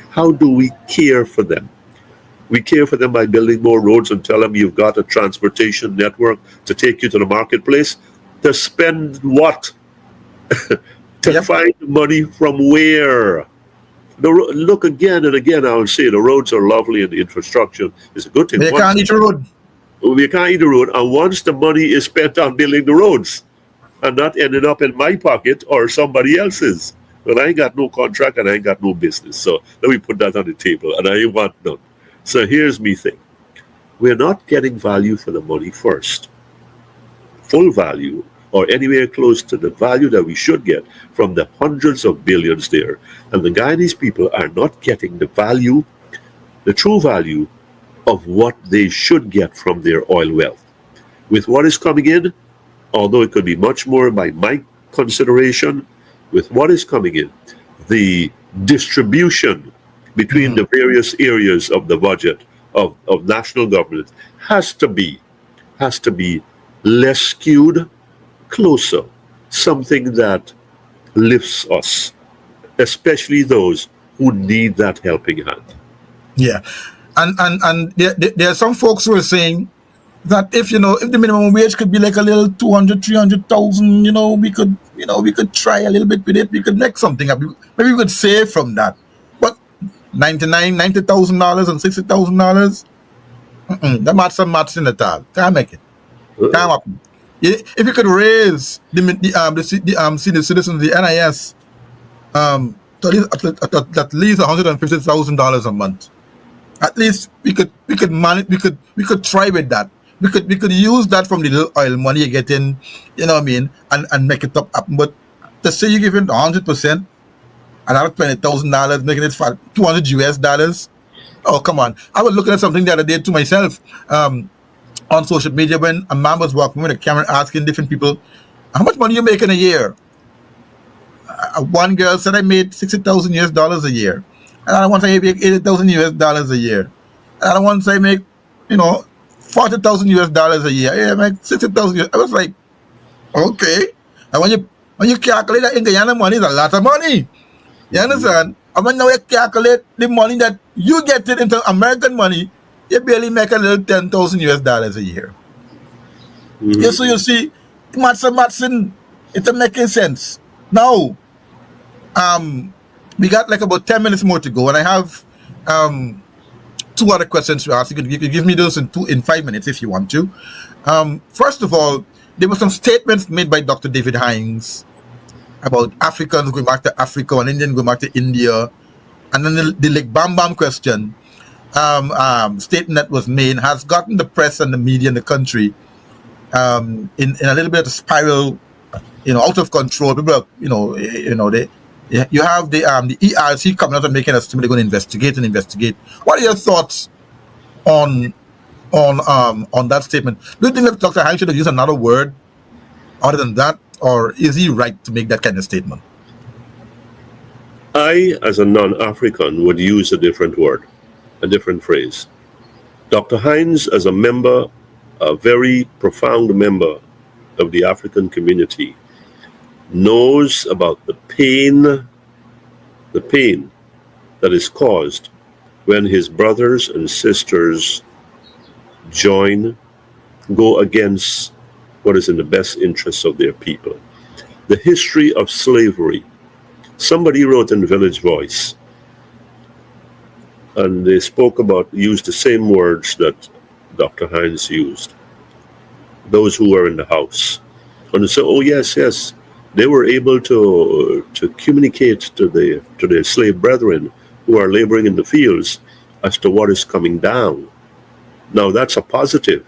How do we care for them? We care for them by building more roads and tell them you've got a transportation network to take you to the marketplace. To spend what? To find money from where? Look again and again, I will say the roads are lovely and the infrastructure is a good thing. But you can't eat a road. We can't eat the road. And once the money is spent on building the roads and not ending up in my pocket or somebody else's, well, I ain't got no contract and I ain't got no business. So let me put that on the table, and I want none. So here's me thing. We're not getting value for the money first. Full value, or anywhere close to the value that we should get from the hundreds of billions there. And the Guyanese people are not getting the value, the true value of what they should get from their oil wealth. With what is coming in, although it could be much more by my consideration, with what is coming in, the distribution between the various areas of the budget of national government has to be less skewed, closer, something that lifts us, especially those who need that helping hand. Yeah. And there are some folks who are saying that if the minimum wage could be like a little 200, 300,000, we could try a little bit with it. We could make something up. Maybe we could save from that. But $90,000 and $60,000. That maths in the tag. Can't make it. Can't happen. If you could raise the senior citizens, the NIS, to at least $150,000 a month, at least we could manage. We could try with that. We could use that from the little oil money you get in, you know what I mean, and make it up. But to say you give it 100%, another $20,000, making it for $200. Oh, come on. I was looking at something the other day to myself on social media when a man was walking with a camera asking different people, how much money you make in a year? One girl said, I made $60,000 a year. Another one said, I make $80,000 a year. Another one said, I make, $40,000 a year. Yeah, I make $60,000. I was like, okay. And when you calculate that in Guyana money, it's a lot of money. You understand? And when now you calculate the money that you get it into American money, you barely make a little $10,000 a year. Mm-hmm. Yeah, so you see, Matson, it's making sense. Now, we got like about 10 minutes more to go, and I have two other questions to ask. You can give me those in 5 minutes if you want to. First of all, there were some statements made by Dr. David Hines about Africans going back to Africa and Indians going back to India. And then the like Bam Bam question statement that was made has gotten the press and the media in the country in a little bit of a spiral, out of control. People are, you have the ERC coming out and making a statement they're going to investigate. What are your thoughts on that statement? Do you think that Dr. Hines should have used another word other than that, or is he right to make that kind of statement? I, as a non-African, would use a different word, a different phrase. Dr. Hines, as a very profound member of the African community, knows about the pain that is caused when his brothers and sisters go against what is in the best interests of their people. The history of slavery. Somebody wrote in Village Voice, and they used the same words that Dr. Hines used. Those who were in the house. And they said, oh, yes, they were able to communicate to their slave brethren who are laboring in the fields as to what is coming down. Now, that's a positive.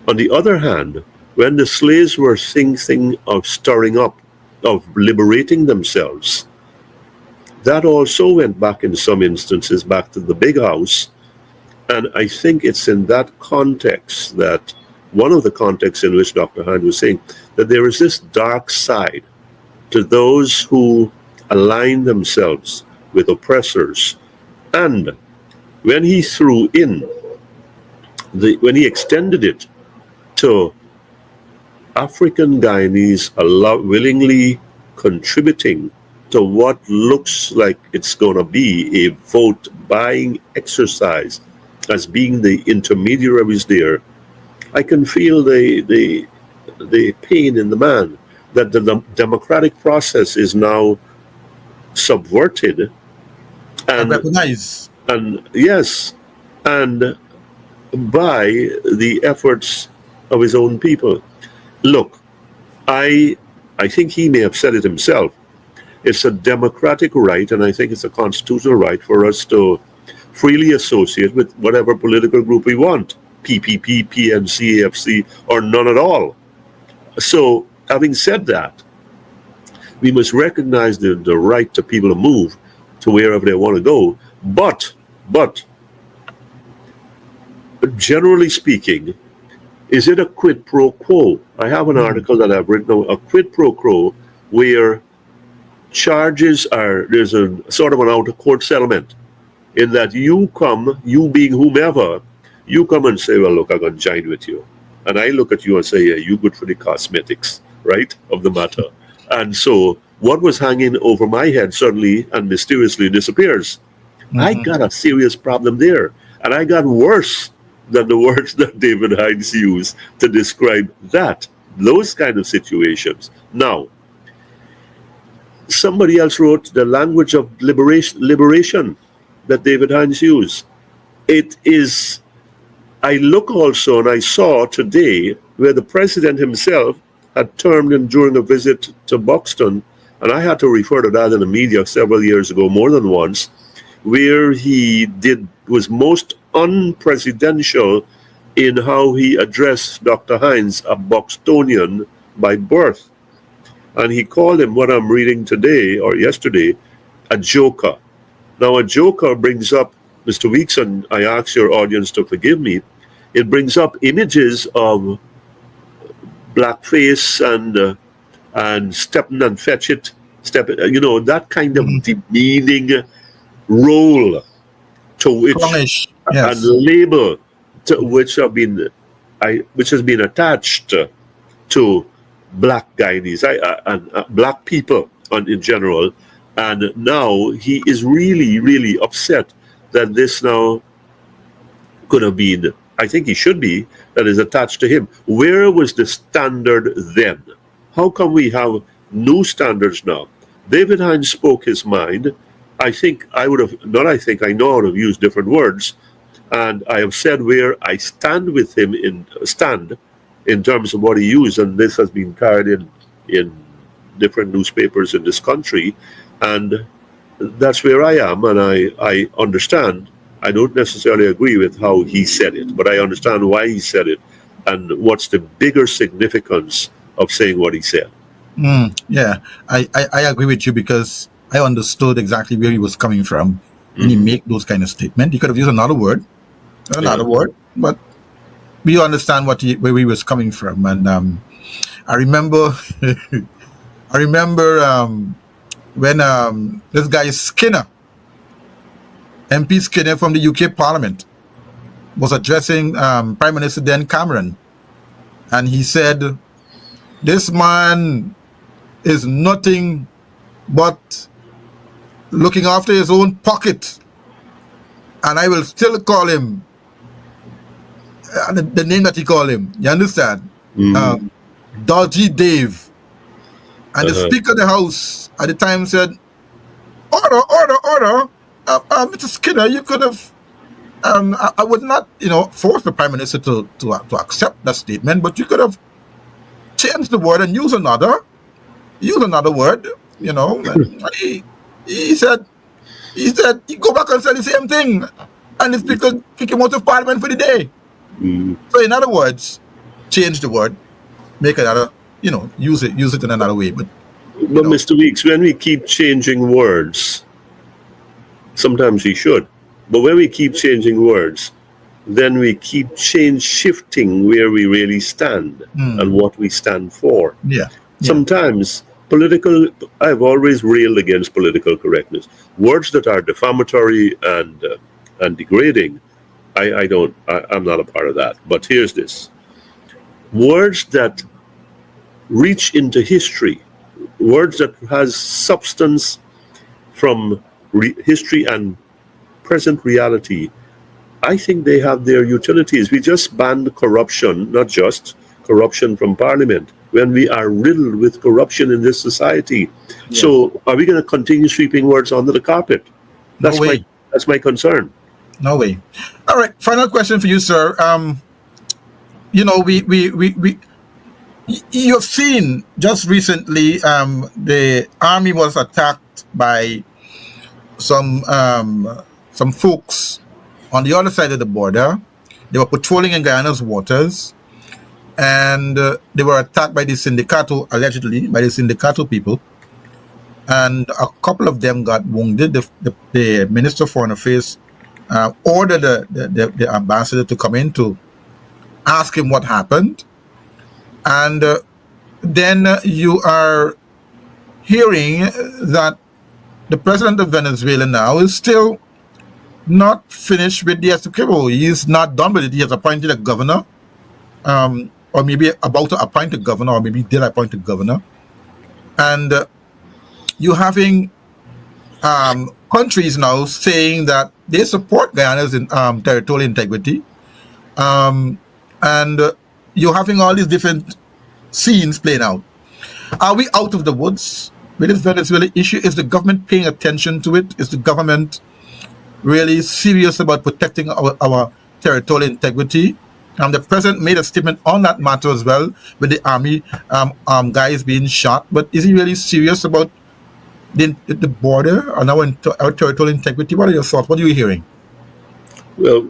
On the other hand, when the slaves were thinking of stirring up, of liberating themselves, that also went back in some instances back to the big house. And I think it's in that context that one of the contexts in which Dr. Hines was saying that there is this dark side to those who align themselves with oppressors. And when he when he extended it to African Guyanese willingly contributing to what looks like it's going to be a vote buying exercise as being the intermediaries there, I can feel the pain in the man that the democratic process is now subverted and weaponized. And yes, and by the efforts of his own people. Look, I think he may have said it himself. It's a democratic right, and I think it's a constitutional right for us to freely associate with whatever political group we want, PPP, PNC, AFC, or none at all. So, having said that, we must recognize the right to people to move to wherever they want to go. But, generally speaking, is it a quid pro quo? I have an article that I've written on a quid pro quo where there's a sort of an out-of-court settlement in that you being whomever, you come and say, well, look, I'm going to join with you. And I look at you and say, yeah, you good for the cosmetics, right, of the matter. And so what was hanging over my head suddenly and mysteriously disappears. Mm-hmm. I got a serious problem there. And I got worse than the words that David Hines used to describe those kind of situations. Now, somebody else wrote the language of liberation. that David Hines used. It is, I look also, and I saw today where the president himself had termed him during a visit to Buxton, and I had to refer to that in the media several years ago, more than once, where he was most unpresidential in how he addressed Dr. Hines, a Buxtonian by birth. And he called him, what I'm reading today or yesterday, a joker. Now, a joker brings up, Mr. Weeks, and I ask your audience to forgive me, it brings up images of blackface and stepping and fetch it, that kind of demeaning role to which Clownish, and yes. label to which has been attached to black Guyanese and black people in general. And now he is really, really upset that this now could have been, I think he should be, that is attached to him. Where was the standard then? How come we have new standards now? David Hines spoke his mind. I know I would have used different words. And I have said where I stand with him in terms of what he used. And this has been carried in different newspapers in this country. And that's where I am. And I understand. I don't necessarily agree with how he said it, but I understand why he said it and what's the bigger significance of saying what he said. Yeah, I agree with you because I understood exactly where he was coming from when he made those kind of statements. He could have used another word, but we understand where he was coming from. And I remember, when this guy Skinner, MP Skinner from the UK Parliament, was addressing Prime Minister then Cameron, and he said, "This man is nothing but looking after his own pocket, and I will still call him the name that he called him." You understand? Dodgy Dave. And the Speaker of the House at the time said, order. Mr. Skinner, you could have, I would not, force the Prime Minister to accept that statement, but you could have changed the word and use another word, And he said, you go back and say the same thing, and the Speaker kick him out of Parliament for the day. So in other words, change the word, make another, use it in another way. But Mr. Weeks, when we keep changing words, sometimes we should, but when we keep changing words, then we keep shifting where we really stand and what we stand for. Sometimes I've always railed against political correctness. Words that are defamatory and degrading, I'm not a part of that. But here's this. Words that reach into history, words that has substance from history and present reality, I think they have their utilities. We just banned corruption, not just corruption from Parliament, when we are riddled with corruption in this society. Yeah. So are we going to continue sweeping words under the carpet? That's my concern. No way. All right, final question for you, sir. You have seen just recently the army was attacked by some folks on the other side of the border. They were patrolling in Guyana's waters, and they were attacked by the Sindicato, allegedly by the Sindicato people, and a couple of them got wounded. The Minister of Foreign Affairs ordered the ambassador to come in to ask him what happened, and then you are hearing that the president of Venezuela now is still not finished with the Essequibo. He is not done with it. He has appointed a governor, or maybe about to appoint a governor, or maybe did appoint a governor. And you're having countries now saying that they support Guyana's territorial integrity. And you're having all these different scenes playing out. Are we out of the woods with this Venezuela issue? Is the government paying attention to it? Is the government really serious about protecting our territorial integrity. The president made a statement on that matter as well, with the army guys being shot. But is he really serious about the border and our territorial integrity? What are your thoughts? What are you hearing? Well,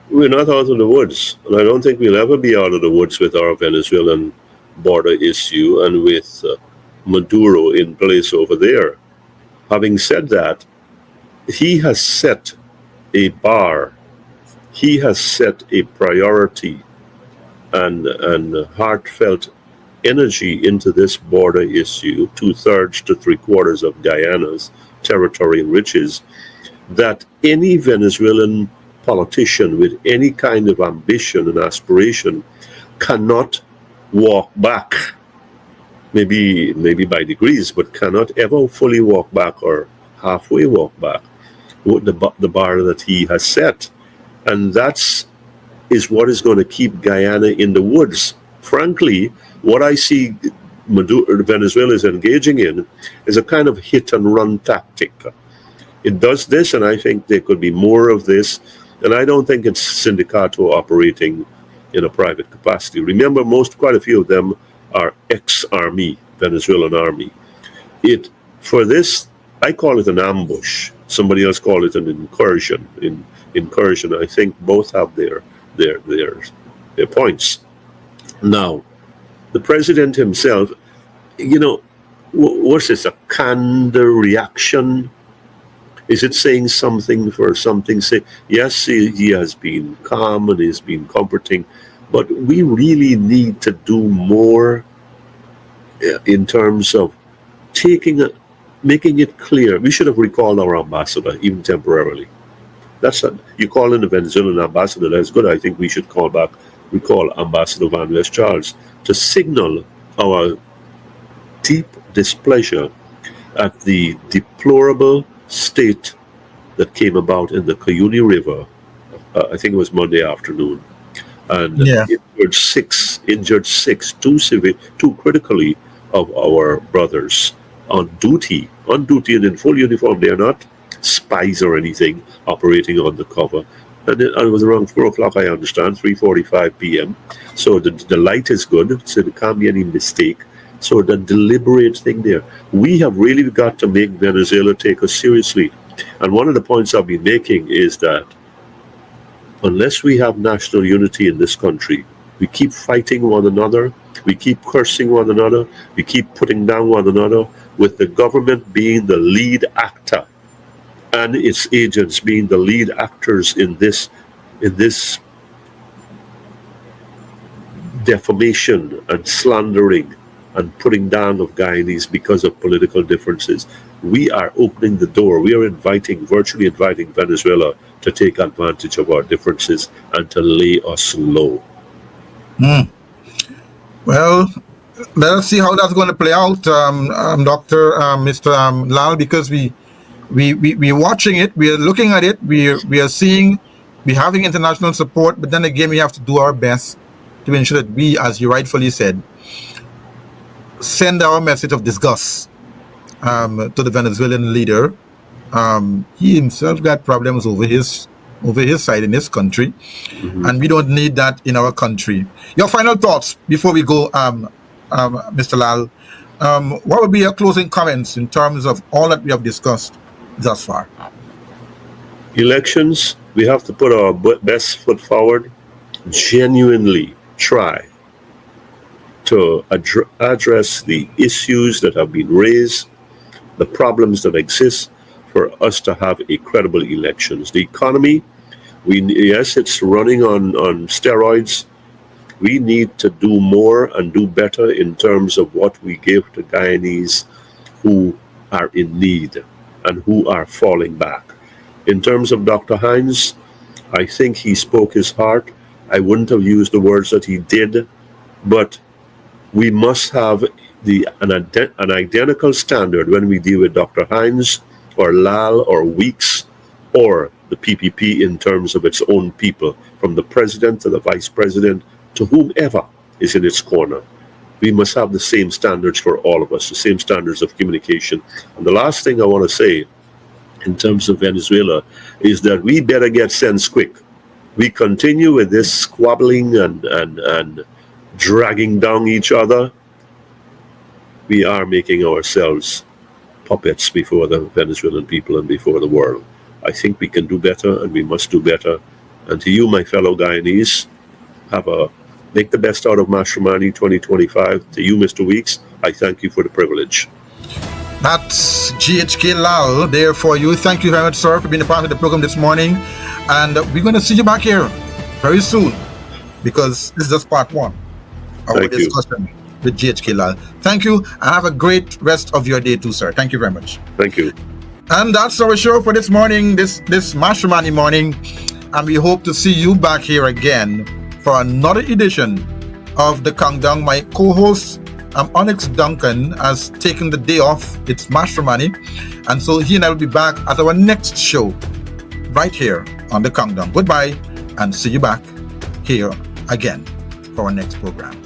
we're not out of the woods, and I don't think we'll ever be out of the woods with our Venezuelan border issue and with Maduro in place over there. Having said that, he has set a bar, he has set a priority and heartfelt energy into this border issue, 2/3 to 3/4 of Guyana's territory and riches, that any Venezuelan politician with any kind of ambition and aspiration cannot walk back, maybe by degrees, but cannot ever fully walk back or halfway walk back with the bar that he has set. And that's is what is going to keep Guyana in the woods. Frankly, what I see Venezuela is engaging in is a kind of hit and run tactic. It does this, and I think there could be more of this. And I don't think it's Sindicato operating in a private capacity. Remember, quite a few of them are ex-army, Venezuelan army. For this, I call it an ambush. Somebody else call it an incursion. Incursion, I think both have their points. Now, the president himself, what's this, a canned reaction? Is it saying something for something's sake? Yes, he has been calm and he's been comforting, but we really need to do more in terms of making it clear. We should have recalled our ambassador, even temporarily. You call in the Venezuelan ambassador, that's good. I think we should recall Ambassador Van West Charles to signal our deep displeasure at the deplorable state that came about in the Cuyuni River. I think it was Monday afternoon, and injured six, two critically of our brothers on duty and in full uniform. They are not spies or anything operating undercover. And it was around 4 o'clock, I understand, 3:45 p.m. So the light is good, so there can't be any mistake. So the deliberate thing there. We have really got to make Venezuela take us seriously. And one of the points I've been making is that unless we have national unity in this country, we keep fighting one another, we keep cursing one another, we keep putting down one another, with the government being the lead actor and its agents being the lead actors in this defamation and slandering and putting down of Guyanese because of political differences. We are opening the door. We are virtually inviting Venezuela to take advantage of our differences and to lay us low. Well, let us see how that's going to play out, Mr. Lall, because we're watching it, we are looking at it, we are seeing, we're having international support, but then again, we have to do our best to ensure that we, as you rightfully said, send our message of disgust to the Venezuelan leader. He himself got problems over his side in this country, and we don't need that in our country. Your final thoughts before we go, Mr. Lall. What would be your closing comments in terms of all that we have discussed thus far? Elections, we have to put our best foot forward, genuinely try to address the issues that have been raised, the problems that exist, for us to have a credible elections. The economy, yes, it's running on steroids. We need to do more and do better in terms of what we give to Guyanese who are in need and who are falling back. In terms of Dr. Hines, I think he spoke his heart. I wouldn't have used the words that he did, but we must have an identical standard when we deal with Dr. Hines or Lall or Weeks or the PPP in terms of its own people, from the president to the vice president to whomever is in its corner. We must have the same standards for all of us, the same standards of communication. And the last thing I want to say in terms of Venezuela is that we better get sense quick. We continue with this squabbling and dragging down each other. We are making ourselves puppets before the Venezuelan people and before the world. I think we can do better, and we must do better. And to you, my fellow Guyanese, make the best out of Mashramani 2025. To you, Mr. Weeks, I thank you for the privilege. That's GHK Lall there for you. Thank you very much, sir, for being a part of the program this morning. And we're going to see you back here very soon, because this is just part one of our discussion with GHK Lall. Thank you, and have a great rest of your day too, sir. Thank you very much. Thank you. And that's our show for this morning, this Mashramani morning. And we hope to see you back here again for another edition of the Countdown. My co-host, Onyx Duncan, has taken the day off. It's Mashramani. And so he and I will be back at our next show right here on the Countdown. Goodbye, and see you back here again for our next program.